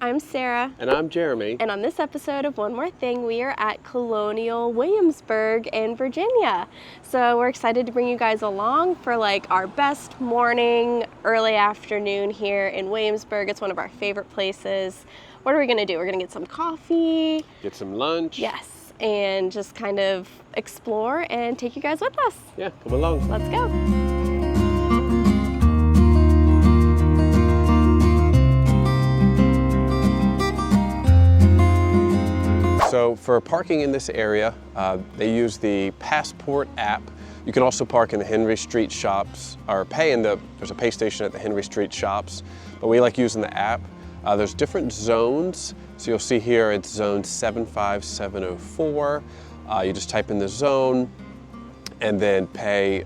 I'm Sarah. And I'm Jeremy. And on this episode of One More Thing, we are at Colonial Williamsburg in Virginia. So we're excited to bring you guys along for like our best morning, early afternoon here in Williamsburg. It's one of our favorite places. What are we gonna do? We're gonna get some coffee. Get some lunch. Yes, and just kind of explore and take you guys with us. Yeah, come along. Let's go. So for parking in this area, they use the Passport app. You can also park in the Henry Street shops, or there's a pay station at the Henry Street shops, but we like using the app. There's different zones. So you'll see here it's zone 75704. You just type in the zone and then pay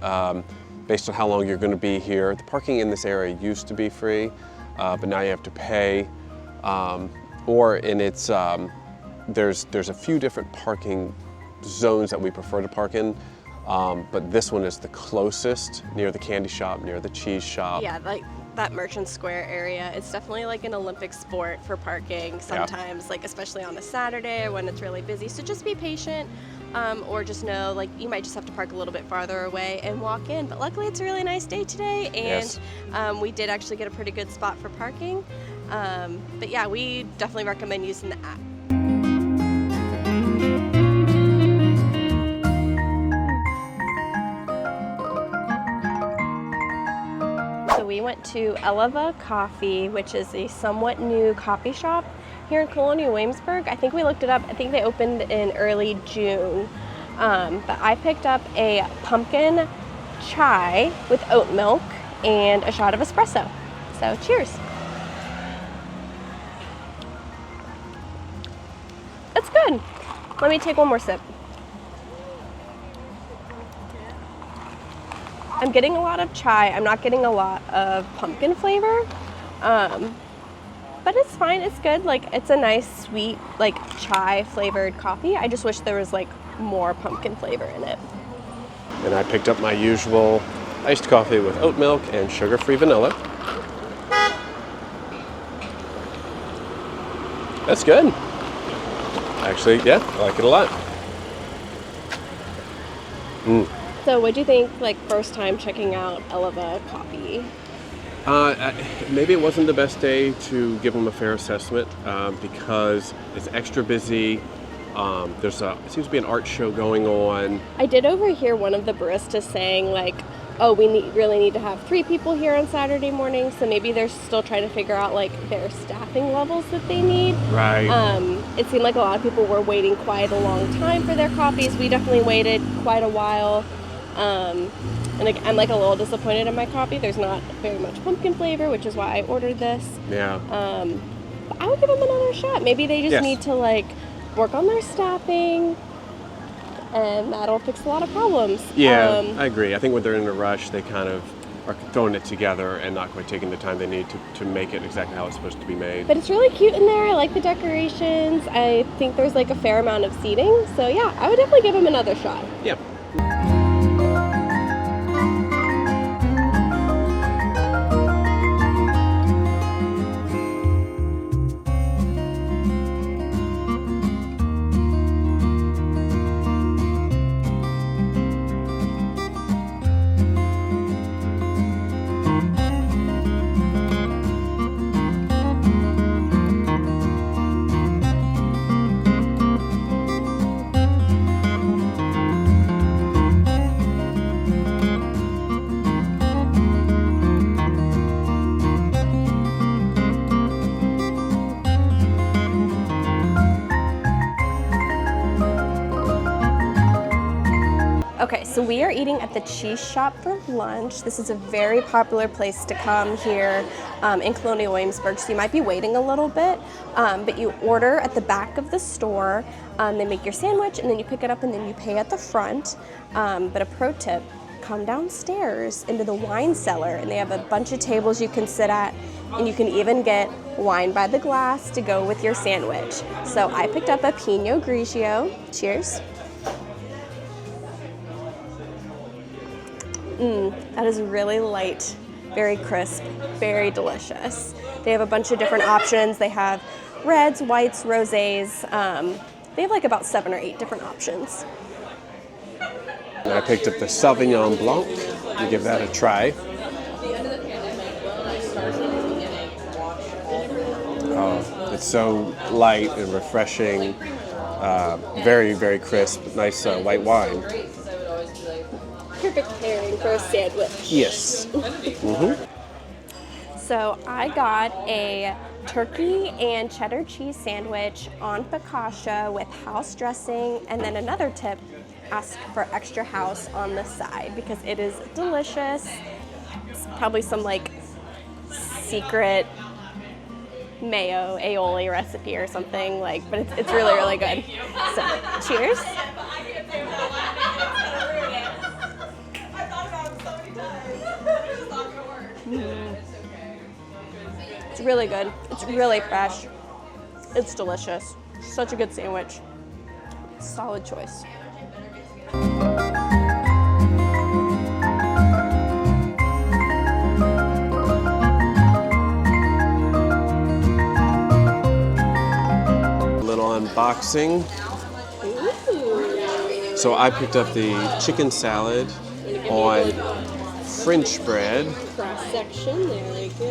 based on how long you're gonna be here. The parking in this area used to be free, but now you have to pay, there's a few different parking zones that we prefer to park in, but this one is the closest, near the candy shop, near the cheese shop. Yeah, like that Merchant Square area. It's definitely like an Olympic sport for parking sometimes, like especially on a Saturday when it's really busy. So just be patient, or just know like you might just have to park a little bit farther away and walk in. But luckily it's a really nice day today, and yes. We did actually get a pretty good spot for parking. But yeah, we definitely recommend using the app. We went to Eleva Coffee, which is a somewhat new coffee shop here in Colonial Williamsburg. I think we looked it up. I think they opened in early June. But I picked up a pumpkin chai with oat milk and a shot of espresso. So cheers. It's good. Let me take one more sip. I'm getting a lot of chai. I'm not getting a lot of pumpkin flavor, but it's fine. It's good. Like it's a nice sweet, like chai flavored coffee. I just wish there was like more pumpkin flavor in it. And I picked up my usual iced coffee with oat milk and sugar-free vanilla. That's good. Actually, yeah, I like it a lot. So what do you think, like, first time checking out Eleva Coffee? Maybe it wasn't the best day to give them a fair assessment because it's extra busy. It seems to be an art show going on. I did overhear one of the baristas saying, like, oh, we really need to have 3 people here on Saturday morning, so maybe they're still trying to figure out, like, their staffing levels that they need. Right. It seemed like a lot of people were waiting quite a long time for their coffees. We definitely waited quite a while. And I'm like a little disappointed in my coffee. There's not very much pumpkin flavor, which is why I ordered this. Yeah. But I would give them another shot. Maybe they just need to like work on their staffing, and that'll fix a lot of problems. Yeah, I agree. I think when they're in a rush, they kind of are throwing it together and not quite taking the time they need to make it exactly how it's supposed to be made. But it's really cute in there. I like the decorations. I think there's like a fair amount of seating. So yeah, I would definitely give them another shot. Yeah. Okay, so we are eating at the cheese shop for lunch. This is a very popular place to come here in Colonial Williamsburg, so you might be waiting a little bit, but you order at the back of the store. They make your sandwich, and then you pick it up, and then you pay at the front. But a pro tip, come downstairs into the wine cellar, and they have a bunch of tables you can sit at, and you can even get wine by the glass to go with your sandwich. So I picked up a Pinot Grigio. Cheers. That is really light, very crisp, very delicious. They have a bunch of different options. They have reds, whites, rosés. They have like about 7 or 8 different options. And I picked up the Sauvignon Blanc and give that a try. Oh, it's so light and refreshing. Very, very crisp. Nice white wine. Perfect pairing for a sandwich. Yes. So I got a turkey and cheddar cheese sandwich on focaccia with house dressing, and then another tip, ask for extra house on the side because it is delicious. It's probably some like secret mayo aioli recipe or something, like, but it's really, really good. So cheers. It's really good. It's really fresh. It's delicious. Such a good sandwich. Solid choice. Little unboxing. Ooh. So I picked up the chicken salad on French bread. Cross section, there we go.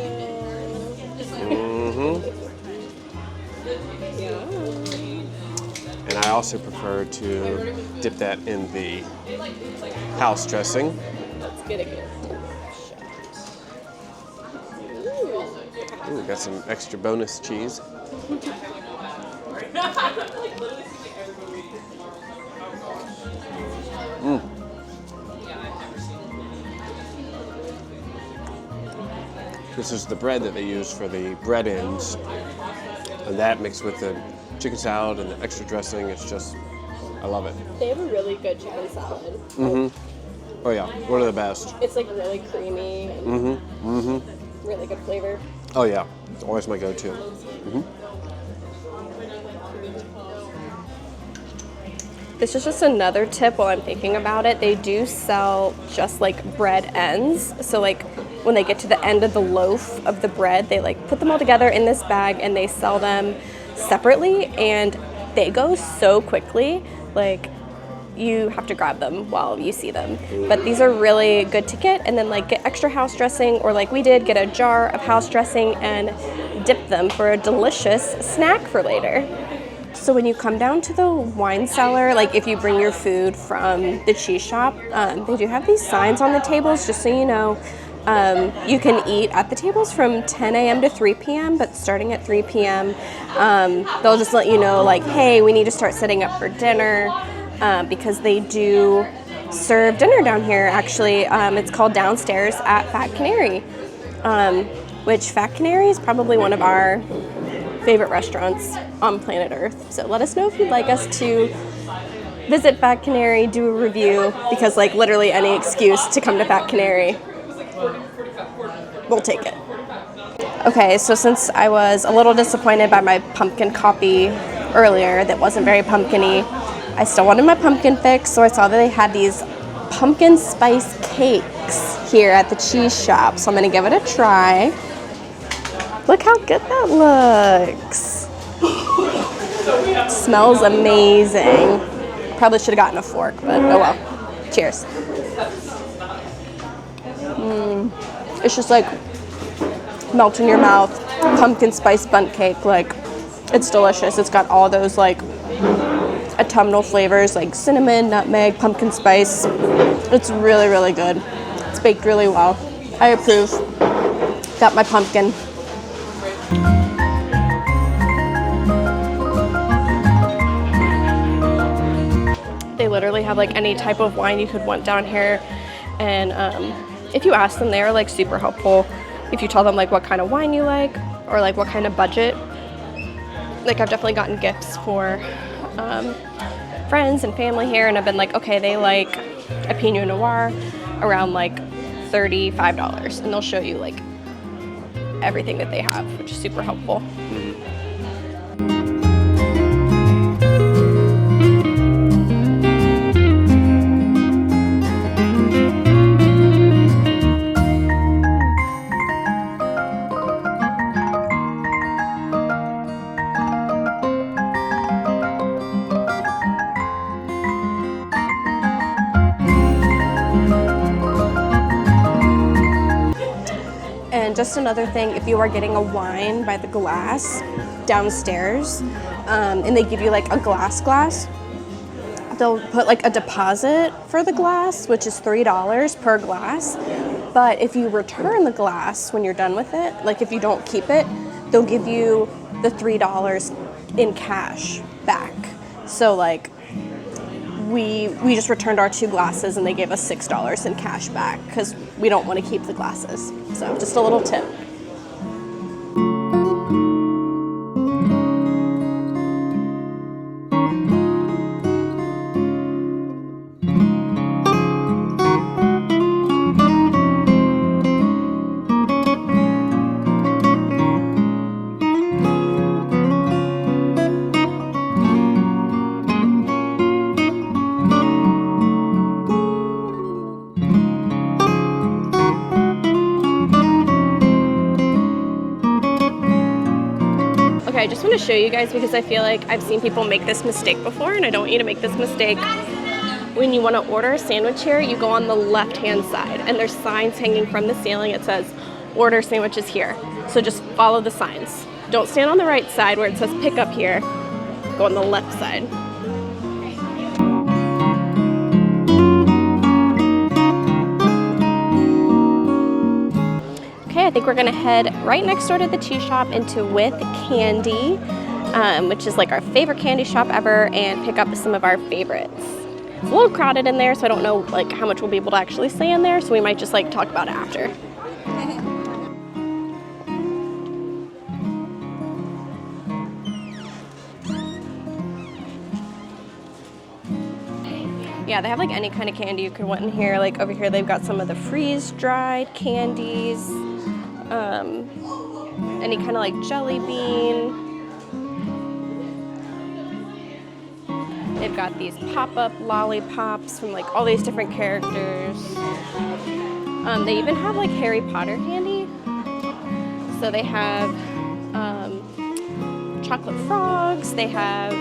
Yeah. And I also prefer to dip that in the house dressing. Let's get a good shot. Ooh, got some extra bonus cheese. This is the bread that they use for the bread ends, and that mixed with the chicken salad and the extra dressing, it's just, I love it. They have a really good chicken salad. Oh yeah, one of the best. It's like really creamy and really good flavor. Oh yeah, it's always my go-to. This is just another tip while I'm thinking about it. They do sell just like bread ends. So like when they get to the end of the loaf of the bread, they like put them all together in this bag and they sell them separately, and they go so quickly. Like you have to grab them while you see them. But these are really good to get, and then like get extra house dressing, or like we did, get a jar of house dressing and dip them for a delicious snack for later. So when you come down to the wine cellar, like if you bring your food from the cheese shop, they do have these signs on the tables, just so you know. You can eat at the tables from 10 a.m. to 3 p.m., but starting at 3 p.m., they'll just let you know, like, hey, we need to start setting up for dinner, because they do serve dinner down here, actually. It's called Downstairs at Fat Canary, which Fat Canary is probably one of our favorite restaurants on planet Earth. So let us know if you'd like us to visit Fat Canary, do a review, because like literally any excuse to come to Fat Canary, we'll take it. Okay, so since I was a little disappointed by my pumpkin coffee earlier that wasn't very pumpkin-y, I still wanted my pumpkin fix, so I saw that they had these pumpkin spice cakes here at the cheese shop, so I'm gonna give it a try. Look how good that looks. Smells amazing. Probably should have gotten a fork, but oh well. Cheers. It's just like melt in your mouth, pumpkin spice bundt cake. Like, it's delicious. It's got all those like autumnal flavors like cinnamon, nutmeg, pumpkin spice. It's really, really good. It's baked really well. I approve. Got my pumpkin. They literally have like any type of wine you could want down here, and if you ask them, they are like super helpful. If you tell them like what kind of wine you like or like what kind of budget, like I've definitely gotten gifts for friends and family here, and I've been like, okay, they like a Pinot Noir around like $35, and they'll show you like everything that they have, which is super helpful. And just another thing, if you are getting a wine by the glass downstairs, and they give you like a glass, they'll put like a deposit for the glass, which is $3 per glass. But if you return the glass when you're done with it, like if you don't keep it, they'll give you the $3 in cash back. So like we just returned our 2 glasses and they gave us $6 in cash back because we don't want to keep the glasses. So just a little tip. I just want to show you guys because I feel like I've seen people make this mistake before and I don't want you to make this mistake. When you want to order a sandwich here, you go on the left-hand side and there's signs hanging from the ceiling. It says, order sandwiches here. So just follow the signs. Don't stand on the right side where it says pick up here. Go on the left side. Okay, I think we're gonna head right next door to the cheese shop into Wythe Candy, which is like our favorite candy shop ever, and pick up some of our favorites. It's a little crowded in there, so I don't know like how much we'll be able to actually say in there, so we might just like talk about it after. Yeah, they have like any kind of candy you could want in here. Like over here, they've got some of the freeze-dried candies. Any kind of like jelly bean. They've got these pop-up lollipops from like all these different characters. They even have like Harry Potter candy. So they have chocolate frogs. They have,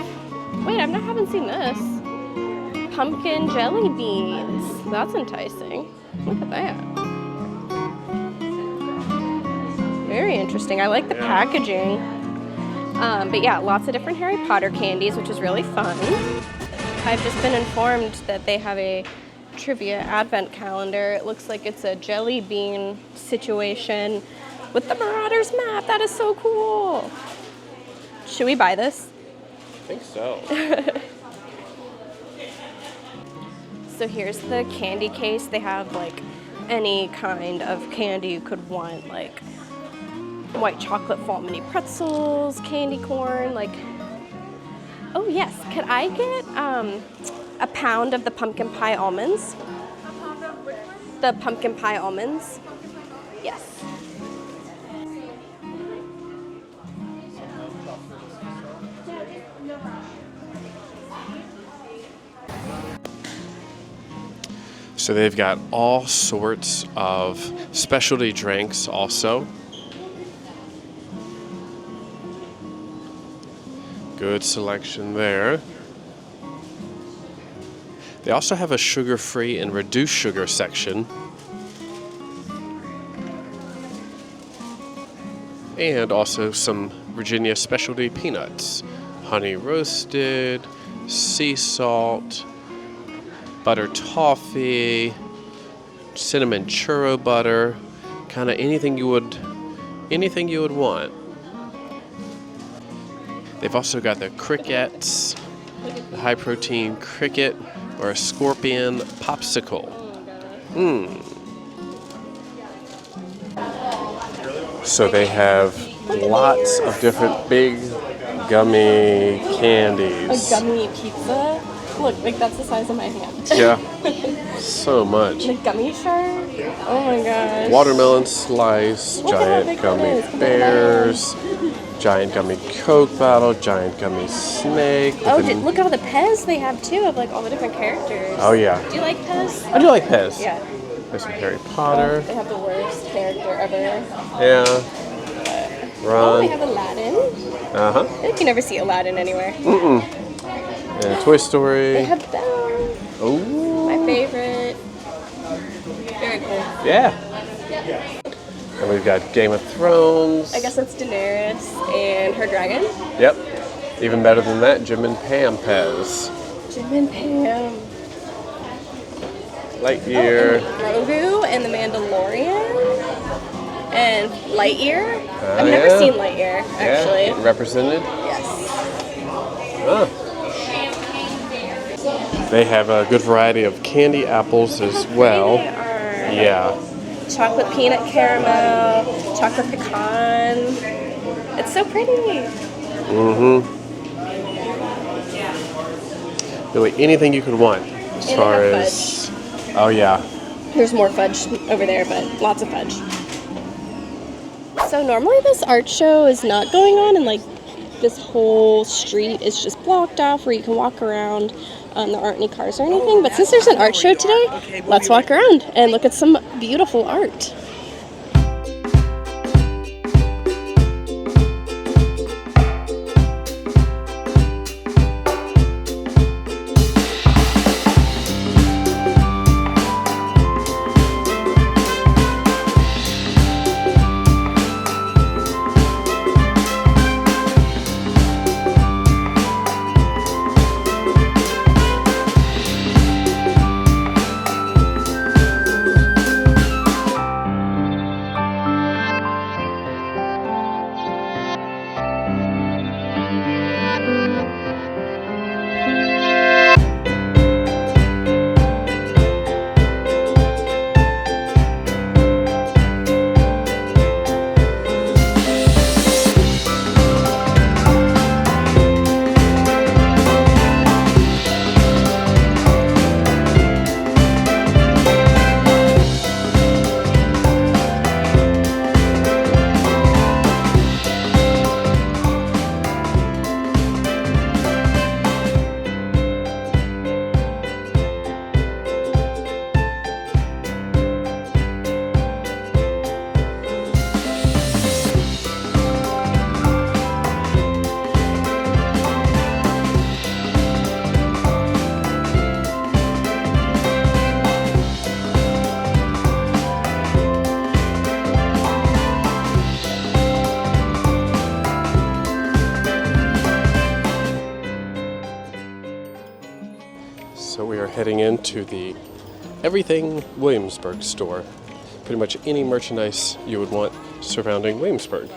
wait, I haven't seen this. Pumpkin jelly beans. That's enticing. Look at that. Very interesting. I like the packaging. But yeah, lots of different Harry Potter candies, which is really fun. I've just been informed that they have a trivia advent calendar. It looks like it's a jelly bean situation with the Marauders map. That is so cool. Should we buy this? I think so. So here's the candy case. They have like any kind of candy you could want, like white chocolate fall mini pretzels, candy corn, like, oh yes, could I get a pound of the pumpkin pie almonds? A pound of which one? The pumpkin pie almonds. Yes. So they've got all sorts of specialty drinks also. Good selection there. They also have a sugar-free and reduced sugar section. And also some Virginia specialty peanuts. Honey roasted, sea salt, butter toffee, cinnamon churro butter, kind of anything you would want. They've also got the crickets, the high protein cricket or a scorpion popsicle. So they have lots of different big gummy candies. A gummy pizza? Look, like that's the size of my hand. Yeah, so much. The gummy shark? Oh my gosh. Watermelon slice, giant gummy bears, giant gummy Coke bottle, giant gummy snake. Oh, look at all the Pez they have too, of like all the different characters. Oh yeah. Do you like Pez? I do like Pez. Yeah. There's some Harry Potter. They have the worst character ever. Yeah. Oh, they Ron. have Aladdin. Uh-huh. I think you never see Aladdin anywhere. And Toy Story. They have Belle. Oh. My favorite. Very cool. Yeah. And we've got Game of Thrones. I guess that's Daenerys and her dragon. Yep. Even better than that, Jim and Pam Pez. Jim and Pam. Lightyear. Oh, and Grogu and the Mandalorian. And Lightyear. I've yeah. never seen Lightyear, actually. Yeah, represented. Yes. Oh. They have a good variety of candy apples as well. They are. Yeah. Chocolate peanut caramel, chocolate pecan. It's so pretty. Mm-hmm. Really anything you could want as And far they have as... Oh, yeah. There's more fudge over there, but lots of fudge. So normally this art show is not going on, and like this whole street is just blocked off where you can walk around. There aren't any cars or anything, but since there's an art show today, let's walk around and look at some beautiful art. So we are heading into the Everything Williamsburg store. Pretty much any merchandise you would want surrounding Williamsburg.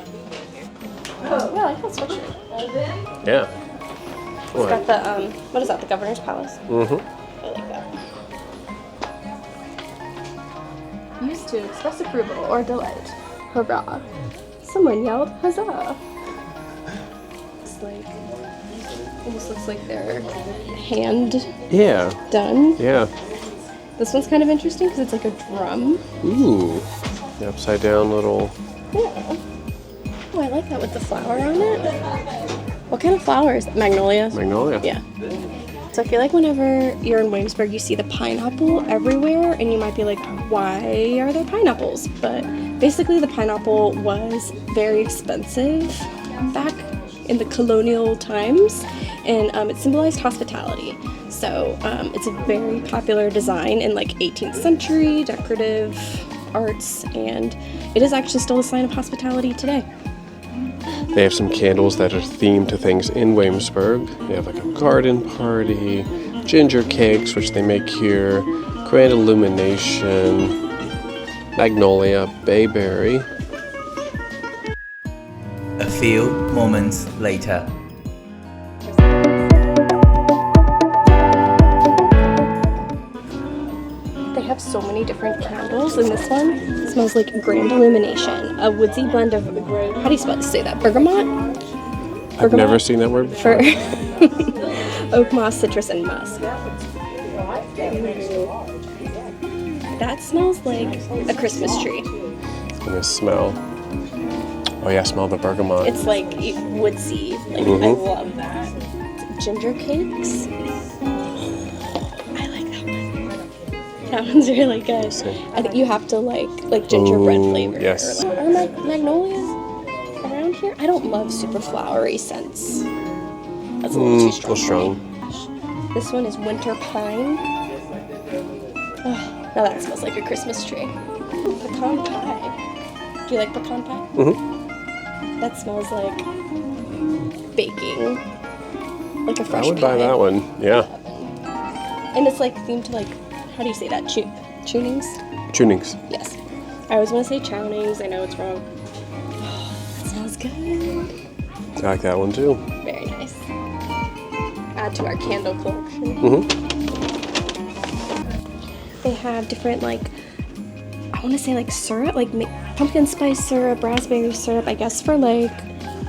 Oh, yeah, I like that sweatshirt. Yeah. It's got the, what is that, the Governor's Palace? Mm-hmm. I like that. Used to express approval or delight. Hurrah. Someone yelled, huzzah. It's like, almost looks like they're hand done. Yeah. This one's kind of interesting because it's like a drum. Ooh. The upside down little... Yeah. Oh, I like that with the flower on it. What kind of flower is that? Magnolia? Magnolia. Yeah. So I feel like whenever you're in Williamsburg, you see the pineapple everywhere, and you might be like, why are there pineapples? But basically the pineapple was very expensive back in the colonial times, and it symbolized hospitality. So it's a very popular design in like 18th century decorative arts, and it is actually still a sign of hospitality today. They have some candles that are themed to things in Williamsburg. They have like a garden party, ginger cakes, which they make here, grand illumination, magnolia, bayberry. A few moments later. They have so many different candles, and this one smells like grand illumination, a woodsy blend of, how do you say that, bergamot? I've never seen that word before. Oak moss, citrus, and musk. That smells like a Christmas tree. It's gonna smell. Oh yeah, smell the bergamot. It's like woodsy. Like I love that. Ginger cakes. I like that one. That one's really good. I think you have to like gingerbread flavor. Yes. Or are magnolias around here? I don't love super flowery scents. That's a little too strong. A little strong. This one is winter pine. Oh, now that smells like a Christmas tree. Ooh, pecan pie. Do you like pecan pie? Mm-hmm. That smells like baking. Like a fresh I would buy that one. Yeah. And it's like themed to like, how do you say that? Tunings? Tunings. Yes. I always want to say chownings. I know it's wrong. Oh, that smells good. I like that one too. Very nice. Add to our candle collection. Mm-hmm. They have different like, I want to say like syrup, like pumpkin spice syrup, raspberry syrup, I guess for like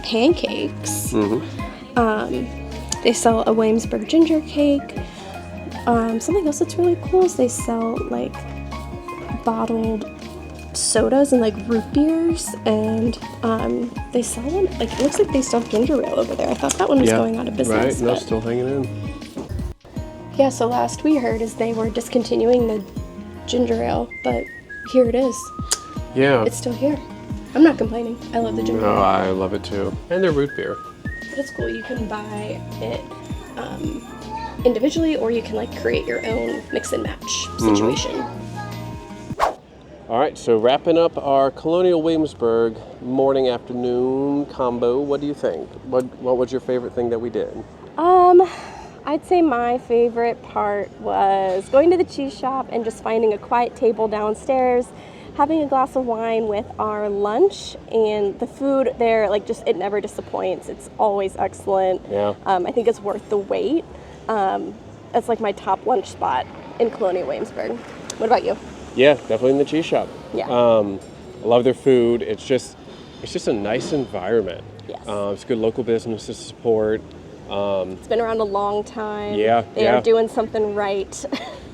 pancakes. Mm-hmm. They sell a Williamsburg ginger cake. Something else that's really cool is they sell like bottled sodas and like root beers, and they sell one, like it looks like they still have ginger ale over there. I thought that one was going out of business. Right, no, but- still hanging in. Yeah, so last we heard is they were discontinuing the ginger ale, but here it is. Yeah. It's still here. I'm not complaining. I love the ginger No, ale. I love it too. And their root beer. But it's cool. You can buy it individually, or you can like create your own mix and match situation. All right, so wrapping up our Colonial Williamsburg morning afternoon combo, what do you think? What was your favorite thing that we did? I'd say my favorite part was going to the cheese shop and just finding a quiet table downstairs, having a glass of wine with our lunch, and the food there, like just it never disappoints. It's always excellent. Yeah. I think it's worth the wait. It's like my top lunch spot in Colonial Williamsburg. What about you? Yeah, definitely in the cheese shop. Yeah. I love their food. It's just a nice environment. Yes. It's good local business to support. It's been around a long time. Yeah, They are doing something right.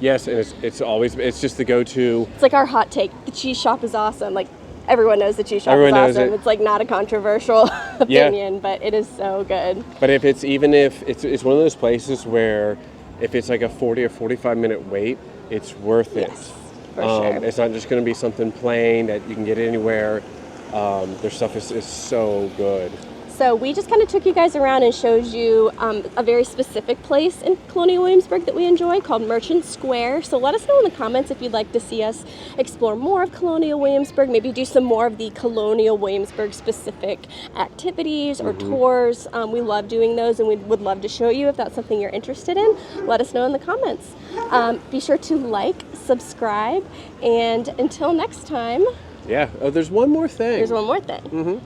Yes, and it's just the go-to. It's like our hot take. The cheese shop is awesome. Like everyone knows the cheese shop Everyone knows is awesome. it. It's like not a controversial opinion, but it is so good. But if it's one of those places where if it's like a 40 or 45 minute wait, it's worth it. Yes, for sure. It's not just going to be something plain that you can get anywhere. Their stuff is so good. So we just kind of took you guys around and showed you a very specific place in Colonial Williamsburg that we enjoy called Merchant Square. So let us know in the comments if you'd like to see us explore more of Colonial Williamsburg, maybe do some more of the Colonial Williamsburg specific activities or tours. We love doing those, and we would love to show you if that's something you're interested in. Let us know in the comments. Be sure to like, subscribe, and until next time. Yeah. Oh, there's one more thing. There's one more thing.